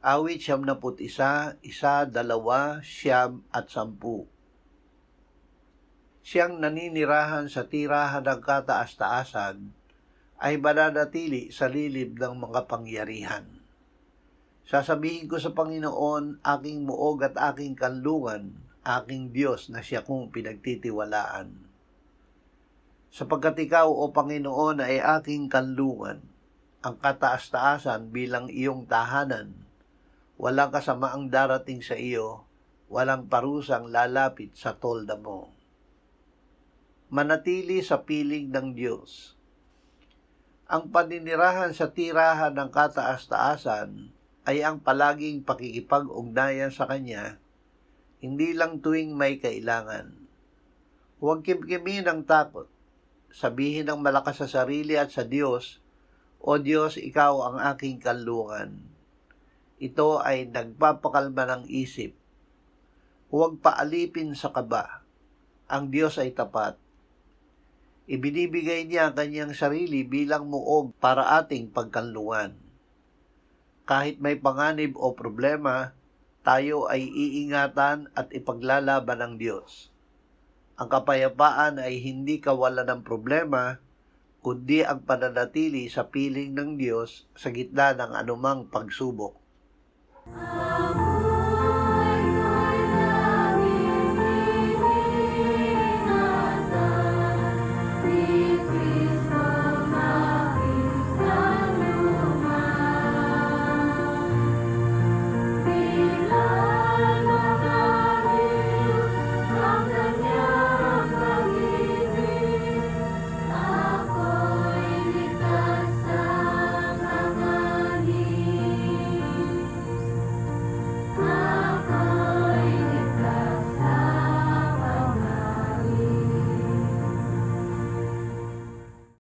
Awit 71, 1, 2, 9 at 10. Siyang naninirahan sa tirahan ng kataas-taasan ay mananatili sa lilib ng mga pangyarihan. Sasabihin ko sa Panginoon, aking muog at aking kanlungan, aking Diyos na siya kong pinagtitiwalaan. Sapagkat ikaw, O Panginoon, ay aking kanlungan, ang kataas-taasan bilang iyong tahanan. Walang kasamaang darating sa iyo, walang parusang lalapit sa tolda mo. Manatili sa piling ng Diyos. Ang paninirahan sa tirahan ng kataas-taasan ay ang palaging pakikipag-ugnayan sa Kanya, hindi lang tuwing may kailangan. Huwag kimkimin ng takot. Sabihin ng malakas sa sarili at sa Diyos, O Diyos, Ikaw ang aking kanlungan. Ito ay nagpapakalma ng isip. Huwag paalipin sa kaba. Ang Diyos ay tapat. Ibinibigay niya ang kanyang sarili bilang muog para ating pagkanlungan. Kahit may panganib o problema, tayo ay iingatan at ipaglalaban ng Diyos. Ang kapayapaan ay hindi kawalan ng problema, kundi ang pananatili sa piling ng Diyos sa gitna ng anumang pagsubok.